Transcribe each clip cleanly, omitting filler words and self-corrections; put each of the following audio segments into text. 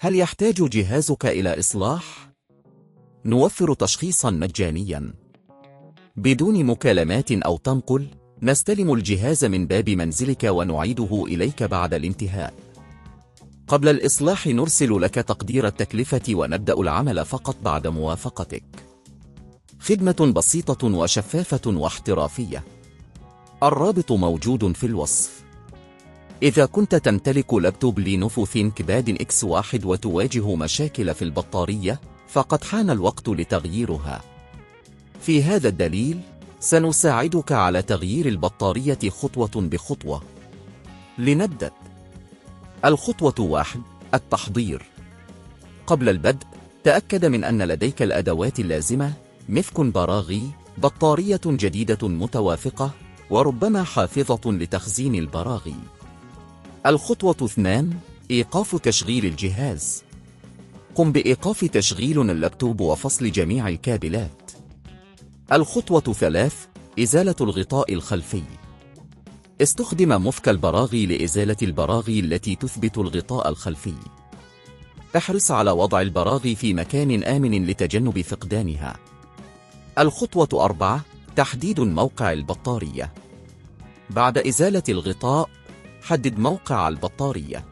هل يحتاج جهازك إلى إصلاح؟ نوفر تشخيصا مجانيا بدون مكالمات أو تنقل. نستلم الجهاز من باب منزلك ونعيده إليك بعد الانتهاء. قبل الإصلاح نرسل لك تقدير التكلفة ونبدأ العمل فقط بعد موافقتك. خدمة بسيطة وشفافة واحترافية. الرابط موجود في الوصف. إذا كنت تمتلك لابتوب لينوفو ThinkPad X1 وتواجه مشاكل في البطارية، فقد حان الوقت لتغييرها. في هذا الدليل سنساعدك على تغيير البطارية خطوة بخطوة. لنبدأ. الخطوة 1: التحضير. قبل البدء تأكد من أن لديك الأدوات اللازمة: مفك براغي، بطارية جديدة متوافقة، وربما حافظة لتخزين البراغي. الخطوة 2: إيقاف تشغيل الجهاز. قم بإيقاف تشغيل اللابتوب وفصل جميع الكابلات. الخطوة 3: إزالة الغطاء الخلفي. استخدم مفك البراغي لإزالة البراغي التي تثبت الغطاء الخلفي. احرص على وضع البراغي في مكان آمن لتجنب فقدانها. الخطوة 4: تحديد موقع البطارية. بعد إزالة الغطاء، حدد موقع البطارية.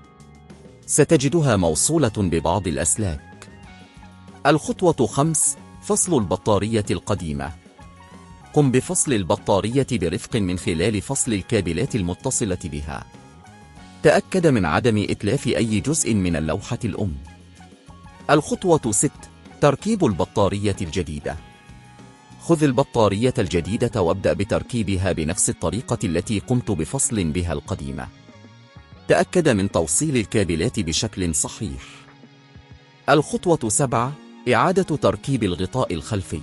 ستجدها موصولة ببعض الأسلاك. الخطوة 5: فصل البطارية القديمة. قم بفصل البطارية برفق من خلال فصل الكابلات المتصلة بها. تأكد من عدم إتلاف أي جزء من اللوحة الأم. الخطوة 6: تركيب البطارية الجديدة. خذ البطارية الجديدة وابدأ بتركيبها بنفس الطريقة التي قمت بفصل بها القديمة. تأكد من توصيل الكابلات بشكل صحيح. الخطوة 7: إعادة تركيب الغطاء الخلفي.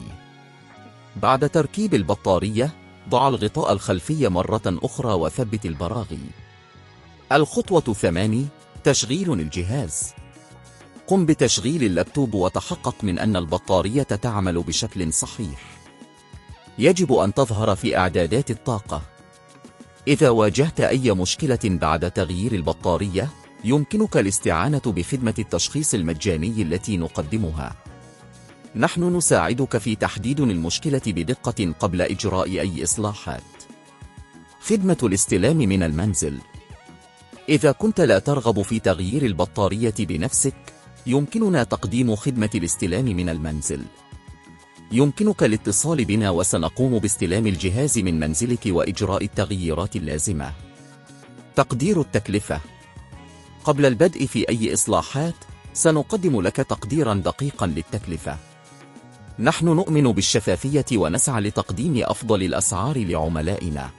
بعد تركيب البطارية، ضع الغطاء الخلفي مرة أخرى وثبت البراغي. الخطوة 8: تشغيل الجهاز. قم بتشغيل اللابتوب وتحقق من أن البطارية تعمل بشكل صحيح. يجب أن تظهر في إعدادات الطاقة. إذا واجهت أي مشكلة بعد تغيير البطارية، يمكنك الاستعانة بخدمة التشخيص المجاني التي نقدمها. نحن نساعدك في تحديد المشكلة بدقة قبل إجراء أي إصلاحات. خدمة الاستلام من المنزل. إذا كنت لا ترغب في تغيير البطارية بنفسك، يمكننا تقديم خدمة الاستلام من المنزل. يمكنك الاتصال بنا وسنقوم باستلام الجهاز من منزلك وإجراء التغييرات اللازمة. تقدير التكلفة. قبل البدء في أي إصلاحات، سنقدم لك تقديرا دقيقا للتكلفة. نحن نؤمن بالشفافية ونسعى لتقديم أفضل الأسعار لعملائنا.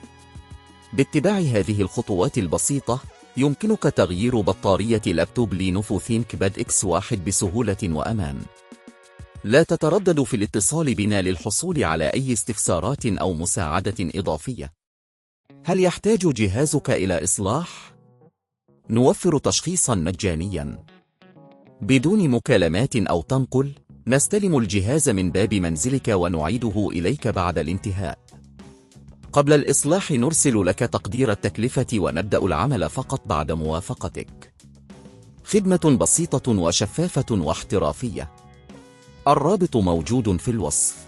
باتباع هذه الخطوات البسيطة، يمكنك تغيير بطارية لابتوب لينوفو ThinkPad X1 بسهولة وأمان. لا تتردد في الاتصال بنا للحصول على أي استفسارات أو مساعدة إضافية. هل يحتاج جهازك إلى إصلاح؟ نوفر تشخيصا مجانيا بدون مكالمات أو تنقل. نستلم الجهاز من باب منزلك ونعيده إليك بعد الانتهاء. قبل الإصلاح نرسل لك تقدير التكلفة ونبدأ العمل فقط بعد موافقتك. خدمة بسيطة وشفافة واحترافية. الرابط موجود في الوصف.